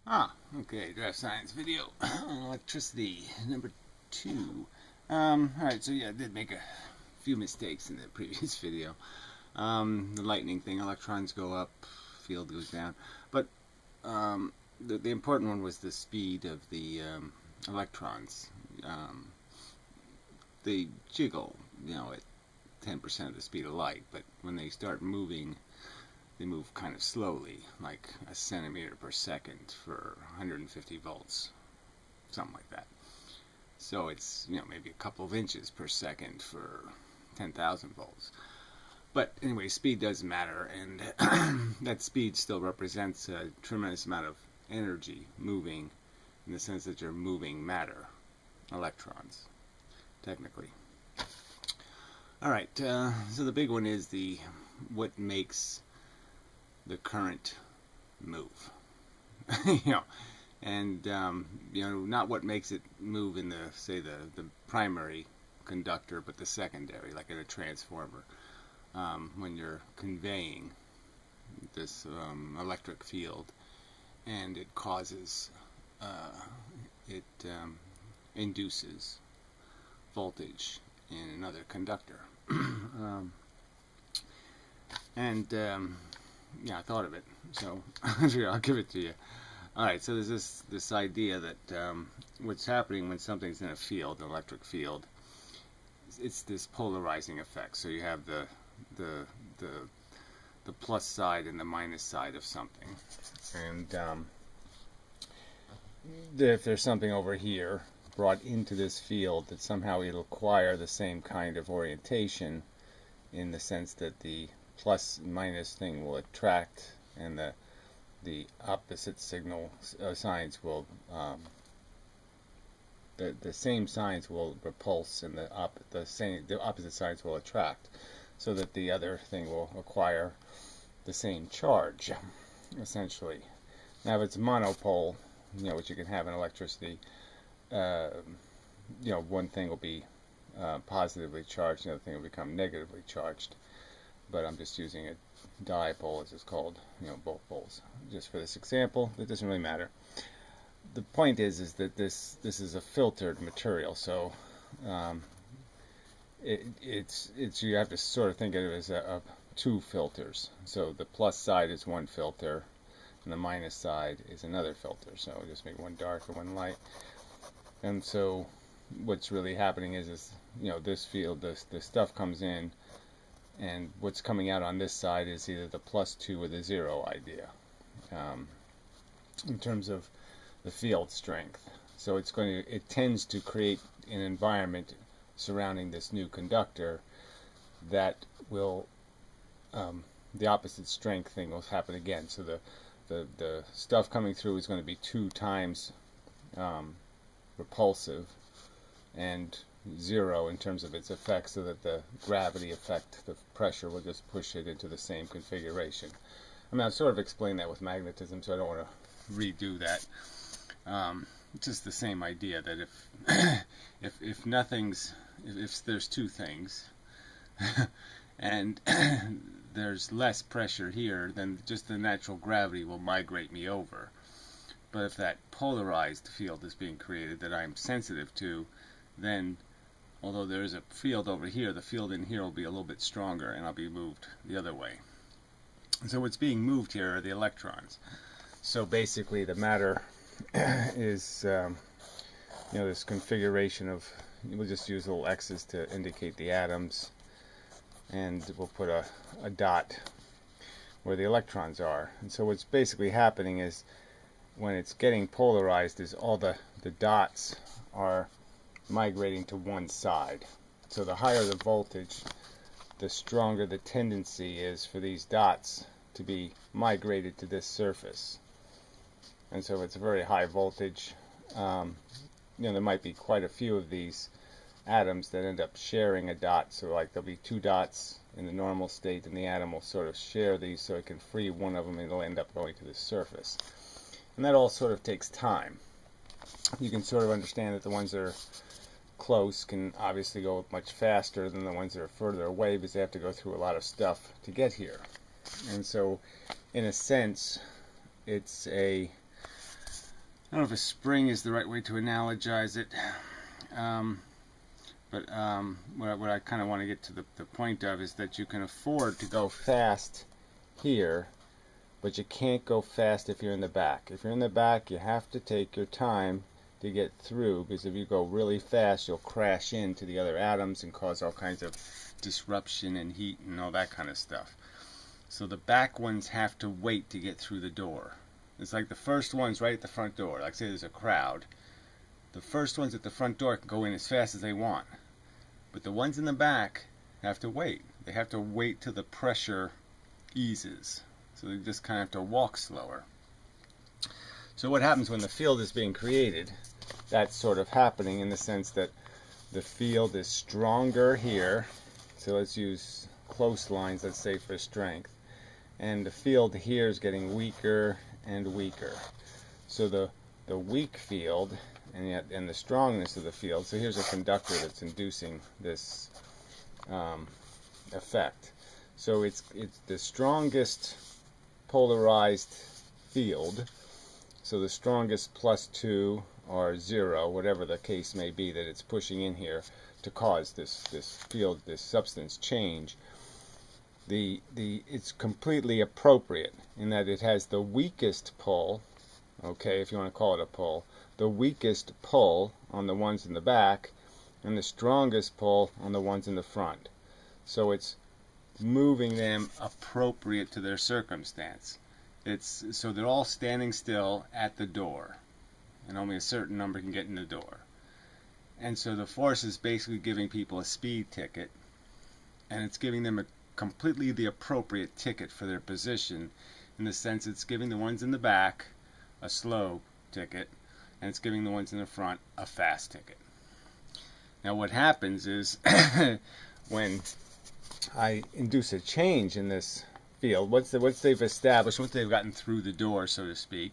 Okay, DraftScience video on electricity number 2. Alright, so yeah, I did make a few mistakes in the previous video. The lightning thing, electrons go up, field goes down. But the important one was the speed of the electrons. They jiggle, at 10% of the speed of light, but when they start moving, they move kind of slowly, like a centimeter per second for 150 volts, something like that. So it's, maybe a couple of inches per second for 10,000 volts. But anyway, speed does matter, and that speed still represents a tremendous amount of energy moving, in the sense that you're moving matter, electrons, technically. Alright, so the big one is what makes the current move. And not what makes it move in the primary conductor, but the secondary, like in a transformer. When you're conveying this electric field, and it causes, it induces voltage in another conductor. Yeah, I thought of it, so I'll give it to you. Alright, so there's this idea that what's happening when something's in a field, an electric field, it's this polarizing effect. So you have the plus side and the minus side of something. And if there's something over here brought into this field, that somehow it'll acquire the same kind of orientation, in the sense that the plus and minus thing will attract, and the opposite signal signs will the same signs will repulse, and the opposite signs will attract, so that the other thing will acquire the same charge, essentially. Now, if it's monopole, which you can have in electricity, one thing will be positively charged, the other thing will become negatively charged. But I'm just using a dipole, as it's called, both poles, just for this example. It doesn't really matter. The point is that this is a filtered material, so you have to sort of think of it as two filters. So the plus side is one filter, and the minus side is another filter. So I'll just make one dark and one light. And so what's really happening is this field, the stuff comes in, and what's coming out on this side is either the +2 or the 0 idea, in terms of the field strength. So it tends to create an environment surrounding this new conductor that will, the opposite strength thing will happen again. So the stuff coming through is going to be 2 times repulsive, and 0 in terms of its effect, so that the gravity effect, the pressure, will just push it into the same configuration. I mean, I've sort of explained that with magnetism, so I don't want to redo that. Just the same idea that if there's two things and there's less pressure here, then just the natural gravity will migrate me over. But if that polarized field is being created that I'm sensitive to, then although there is a field over here, the field in here will be a little bit stronger, and I'll be moved the other way. And so what's being moved here are the electrons. So basically the matter is this configuration of, we'll just use little X's to indicate the atoms, and we'll put a dot where the electrons are. And so what's basically happening is, when it's getting polarized, is all the dots are migrating to one side. So the higher the voltage, the stronger the tendency is for these dots to be migrated to this surface. And so if it's a very high voltage, there might be quite a few of these atoms that end up sharing a dot. So like there'll be 2 dots in the normal state, and the atom will sort of share these, so it can free one of them, and it'll end up going to the surface. And that all sort of takes time. You can sort of understand that the ones that are close can obviously go much faster than the ones that are further away, because they have to go through a lot of stuff to get here. And so, in a sense, it's don't know if a spring is the right way to analogize it, but what I kind of want to get to the point of is that you can afford to go fast here, but you can't go fast if you're in the back. If you're in the back, you have to take your time to get through, because if you go really fast, you'll crash into the other atoms and cause all kinds of disruption and heat and all that kind of stuff. So the back ones have to wait to get through the door. It's like the first ones right at the front door. Like say there's a crowd. The first ones at the front door can go in as fast as they want. But the ones in the back have to wait. They have to wait till the pressure eases. So they just kind of have to walk slower. So what happens when the field is being created? That's sort of happening in the sense that the field is stronger here. So let's use close lines, let's say, for strength. And the field here is getting weaker and weaker. So the weak field and the strongness of the field. So here's a conductor that's inducing this effect. So it's the strongest polarized field. So the strongest +2 or 0, whatever the case may be that it's pushing in here to cause this field, this substance change. It's completely appropriate in that it has the weakest pull, okay, if you want to call it a pull, the weakest pull on the ones in the back and the strongest pull on the ones in the front. So it's moving them appropriate to their circumstance. So they're all standing still at the door, and only a certain number can get in the door. And so the force is basically giving people a speed ticket, and it's giving them completely the appropriate ticket for their position, in the sense it's giving the ones in the back a slow ticket, and it's giving the ones in the front a fast ticket. Now what happens is when I induce a change in this field, once they've established, once they've gotten through the door, so to speak,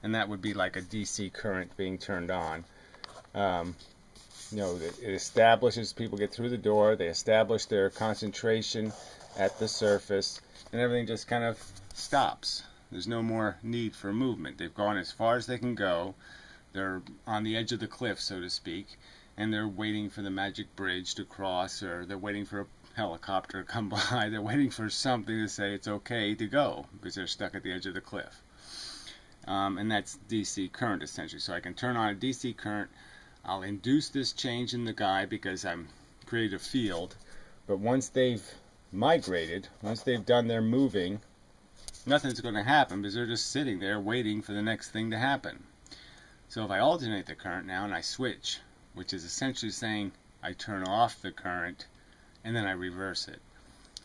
and that would be like a DC current being turned on. It establishes, people get through the door, they establish their concentration at the surface, and everything just kind of stops. There's no more need for movement. They've gone as far as they can go. They're on the edge of the cliff, so to speak, and they're waiting for the magic bridge to cross, or they're waiting for a helicopter to come by. They're waiting for something to say it's okay to go, because they're stuck at the edge of the cliff. And that's DC current, essentially. So I can turn on a DC current. I'll induce this change in the guy because I'm created a field. But once they've migrated, once they've done their moving, nothing's going to happen because they're just sitting there waiting for the next thing to happen. So if I alternate the current now and I switch, which is essentially saying I turn off the current and then I reverse it.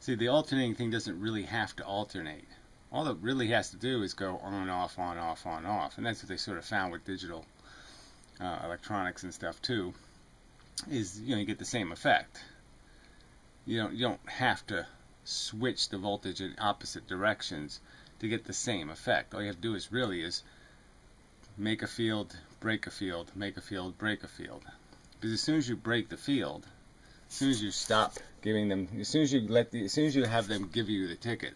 See, the alternating thing doesn't really have to alternate. All it really has to do is go on, off, on, off, on, off. And that's what they sort of found with digital electronics and stuff too, is you get the same effect. You don't have to switch the voltage in opposite directions to get the same effect. All you have to do is make a field, break a field, make a field, break a field. Because as soon as you break the field, as soon as you stop giving them, as soon as you have them give you the ticket,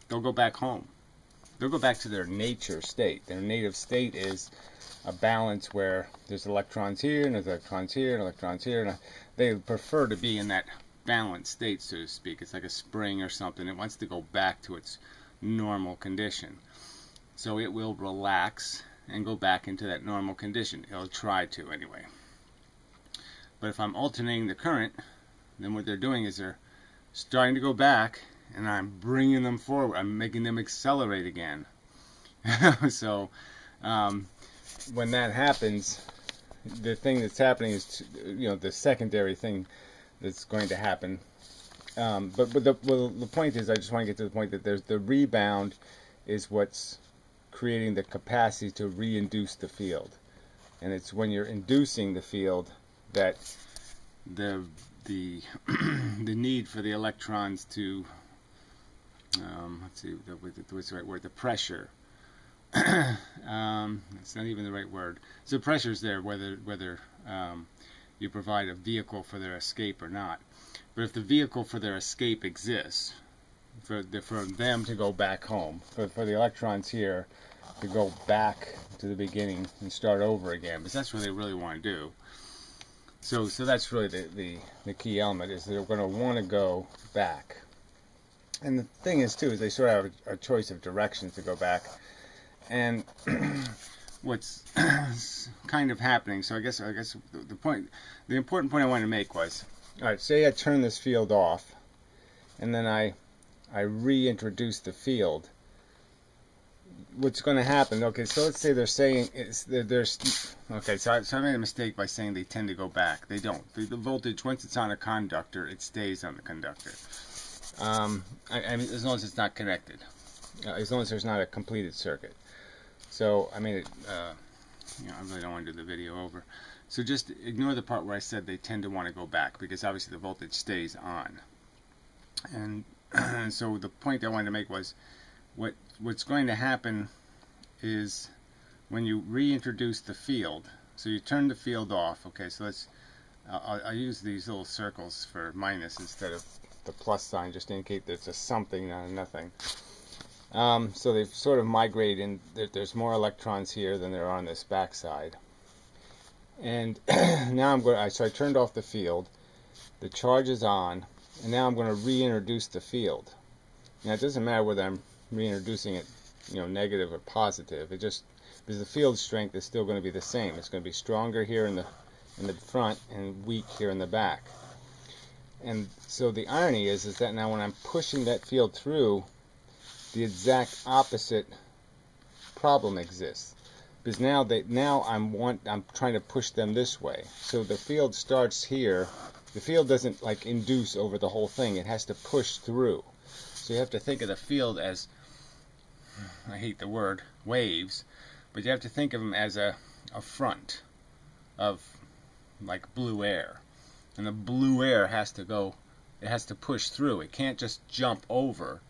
they'll go back home. They'll go back to their nature state. Their native state is a balance where there's electrons here and there's electrons here and electrons here. And they prefer to be in that balanced state, so to speak. It's like a spring or something. It wants to go back to its normal condition. So it will relax and go back into that normal condition. It'll try to anyway. But if I'm alternating the current, then what they're doing is they're starting to go back, and I'm bringing them forward. I'm making them accelerate again. So when that happens, the thing that's happening is, the secondary thing that's going to happen. But the point is, I just want to get to the point that there's the rebound is what's creating the capacity to reinduce the field. And it's when you're inducing the field that the need for the electrons to let's see, what's the right word? The pressure. It's not even the right word. So the pressure is there, whether you provide a vehicle for their escape or not. But if the vehicle for their escape exists, for them to go back home, for the electrons here to go back to the beginning and start over again, because that's what they really want to do. So that's really the key element, is they're going to want to go back. And the thing is, too, is they sort of have a choice of directions to go back. And what's kind of happening, so I guess the important point I wanted to make was, all right, say I turn this field off, and then I reintroduce the field. What's going to happen? Okay, so let's say they're saying okay. So I made a mistake by saying they tend to go back. They don't. The voltage, once it's on a conductor, it stays on the conductor. I mean, as long as it's not connected, as long as there's not a completed circuit. So I mean, I really don't want to do the video over. So just ignore the part where I said they tend to want to go back, because obviously the voltage stays on. And so the point I wanted to make was, what's going to happen is when you reintroduce the field, so you turn the field off. Okay, so I'll use these little circles for minus instead of the plus sign, just to indicate that it's a something, not a nothing. So they've sort of migrated in. There's more electrons here than there are on this back side. And now so I turned off the field, the charge is on, and now I'm going to reintroduce the field. Now it doesn't matter whether I'm reintroducing it, negative or positive. It just, because the field strength is still going to be the same. It's going to be stronger here in the front and weak here in the back. And so the irony is that now when I'm pushing that field through, the exact opposite problem exists. Because now I'm trying to push them this way. So the field starts here. The field doesn't like induce over the whole thing. It has to push through. So you have to think of the field as, I hate the word, waves, but you have to think of them as a front of like blue air. And the blue air has to go, it has to push through. It can't just jump over.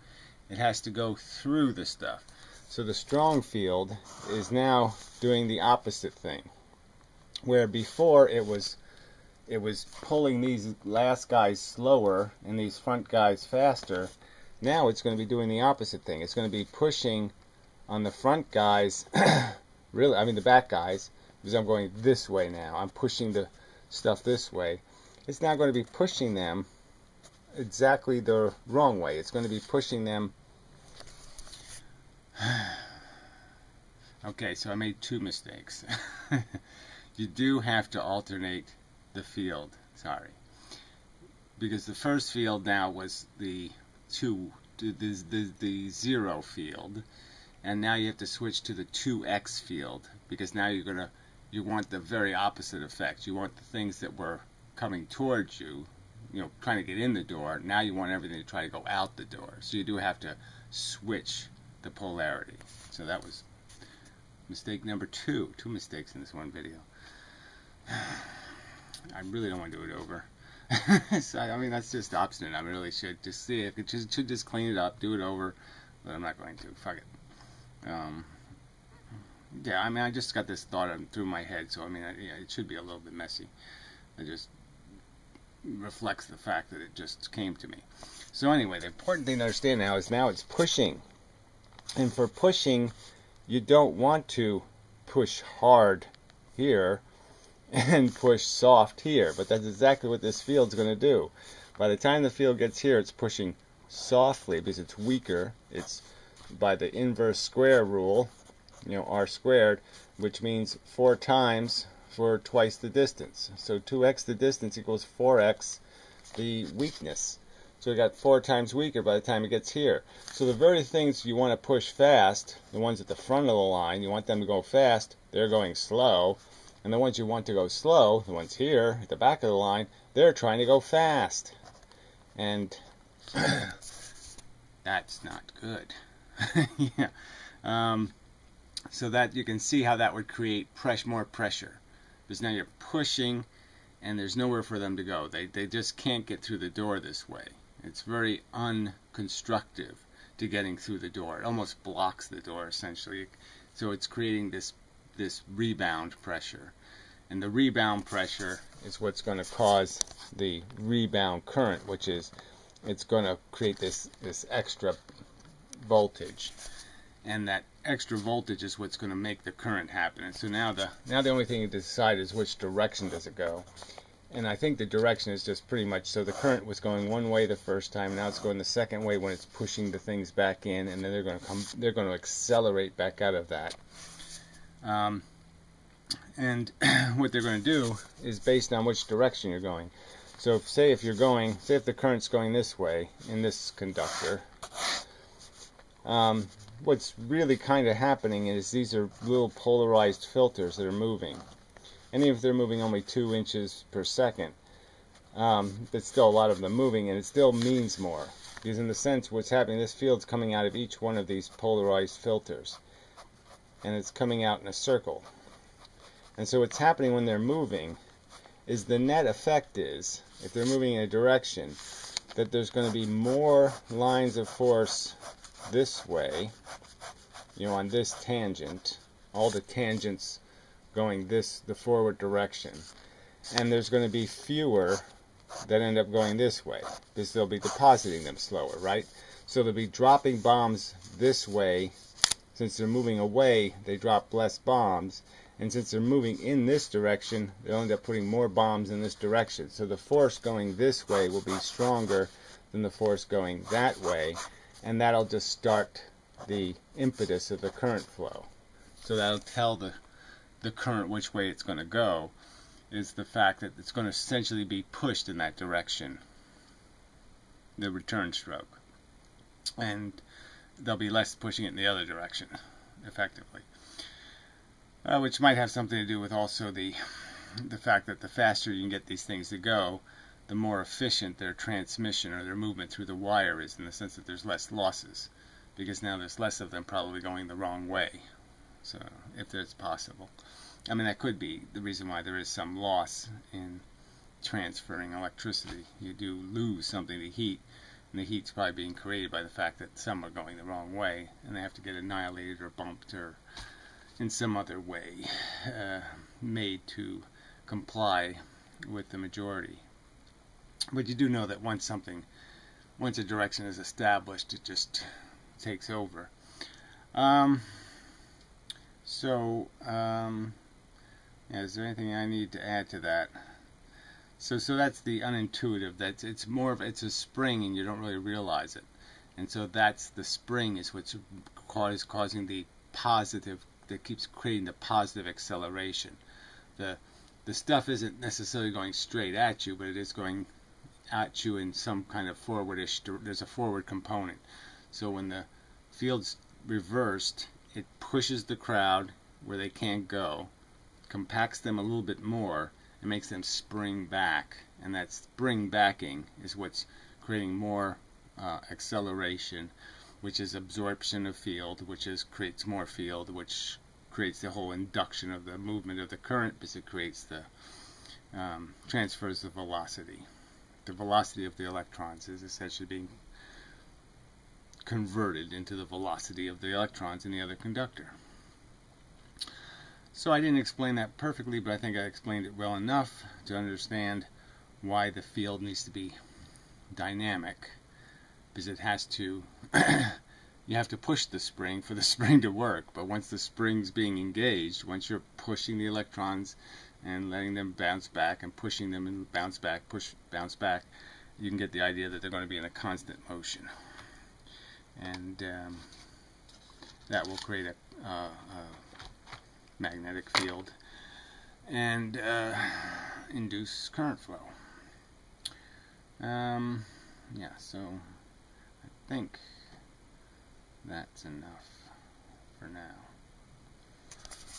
It has to go through the stuff. So the strong field is now doing the opposite thing. Where before it was pulling these last guys slower and these front guys faster. Now it's going to be doing the opposite thing. It's going to be pushing on the front guys, really, I mean the back guys, because I'm going this way now. I'm pushing the stuff this way. It's now going to be pushing them exactly the wrong way. It's going to be pushing them. Okay, so I made two mistakes. You do have to alternate the field, sorry. Because the first field now was the zero field, and now you have to switch to the 2x field, because now you want the very opposite effect. You want the things that were coming towards you, trying to get in the door. Now you want everything to try to go out the door. So you do have to switch the polarity. So that was mistake number 2. 2 mistakes in this one video. I really don't want to do it over. So, I mean, that's just obstinate. I really should just see if it should just clean it up, do it over, but I'm not going to. Fuck it. Yeah, I mean, I just got this thought through my head, so I mean, yeah, it should be a little bit messy. It just reflects the fact that it just came to me. So anyway, the important thing to understand now is it's pushing. And for pushing, you don't want to push hard here and push soft here, but that's exactly what this field's going to do. By the time the field gets here, it's pushing softly because it's weaker. It's by the inverse square rule, r squared, which means 4 times for twice the distance. So 2x the distance equals 4x the weakness. So it got 4 times weaker by the time it gets here. So the very things you want to push fast, the ones at the front of the line, you want them to go fast, they're going slow. And the ones you want to go slow, the ones here at the back of the line, they're trying to go fast. And that's not good. Yeah. So that you can see how that would create more pressure. Because now you're pushing and there's nowhere for them to go. They just can't get through the door this way. It's very unconstructive to getting through the door. It almost blocks the door essentially. So it's creating this rebound pressure, and the rebound pressure is what's going to cause the rebound current, which is it's going to create this extra voltage. and that extra voltage is what's going to make the current happen. And so now the only thing to decide is which direction does it go. And I think the direction is just pretty much, so the current was going one way the first time, now it's going the second way when it's pushing the things back in, and then they're going to accelerate back out of that. And what they're going to do is based on which direction you're going. So say if the current's going this way in this conductor, what's really kind of happening is these are little polarized filters that are moving. And even if they're moving only 2 inches per second, there's still a lot of them moving, and it still means more. Because in the sense what's happening, this field's coming out of each one of these polarized filters. And it's coming out in a circle. And so what's happening when they're moving is the net effect is, if they're moving in a direction, that there's going to be more lines of force this way, on this tangent, all the tangents going the forward direction, and there's going to be fewer that end up going this way, because they'll be depositing them slower, right? So they'll be dropping bombs this way. Since they're moving away, they drop less bombs, and since they're moving in this direction, they'll end up putting more bombs in this direction. So the force going this way will be stronger than the force going that way, and that'll just start the impetus of the current flow. So that'll tell the current which way it's going to go, is the fact that it's going to essentially be pushed in that direction, the return stroke. And there'll be less pushing it in the other direction, effectively. Which might have something to do with also the fact that the faster you can get these things to go, the more efficient their transmission or their movement through the wire is, in the sense that there's less losses, because now there's less of them probably going the wrong way. So, if it's possible. I mean, that could be the reason why there is some loss in transferring electricity. You do lose something to heat, and the heat's probably being created by the fact that some are going the wrong way, and they have to get annihilated or bumped or in some other way made to comply with the majority. But you do know that once a direction is established, it just takes over. Is there anything I need to add to that? So that's the unintuitive. It's a spring, and you don't really realize it. And so that's the spring is what's causing the positive, that keeps creating the positive acceleration. The stuff isn't necessarily going straight at you, but it is going at you in some kind of forwardish. There's a forward component. So when the field's reversed, it pushes the crowd where they can't go, compacts them a little bit more, and makes them spring back. And that spring backing is what's creating more acceleration, which is absorption of field, which creates more field, which creates the whole induction of the movement of the current, because it creates the transfers the velocity. The velocity of the electrons is essentially being converted into the velocity of the electrons in the other conductor. So I didn't explain that perfectly, but I think I explained it well enough to understand why the field needs to be dynamic, because it has to you have to push the spring for the spring to work. But once the spring's being engaged, once you're pushing the electrons and letting them bounce back and pushing them and bounce back, push, bounce back, you can get the idea that they're going to be in a constant motion. And that will create a magnetic field and induce current flow. Yeah, so I think that's enough for now.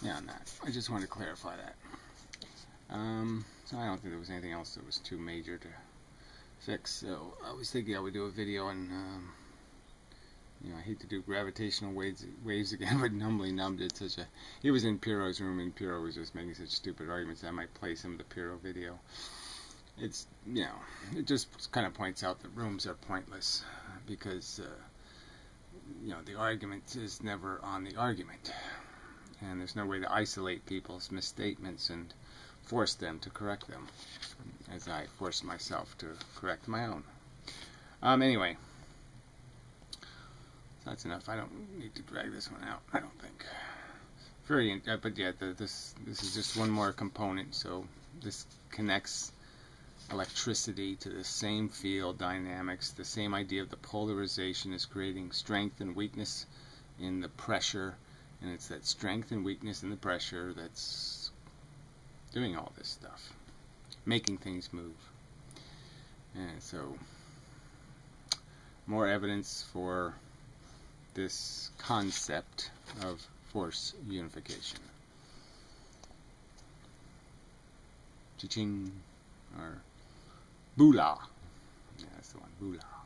Yeah, on that. I just wanted to clarify that. So I don't think there was anything else that was too major to fix. So I was thinking I would do a video on, I hate to do gravitational waves again, but Numbly Numb did such a... He was in Piro's room, and Piro was just making such stupid arguments that I might play some of the Piro video. It's, it just kind of points out that rooms are pointless, because, the argument is never on the argument. And there's no way to isolate people's misstatements and force them to correct them, as I force myself to correct my own. Anyway, That's enough. I don't need to drag this one out, I don't think. But yeah, this is just one more component. So this connects electricity to the same field dynamics. The same idea of the polarization is creating strength and weakness in the pressure, and it's that strength and weakness in the pressure that's doing all this stuff, making things move. And so, more evidence for this concept of force unification. Cha-ching, or Boolah. Yeah, that's the one, Boolah.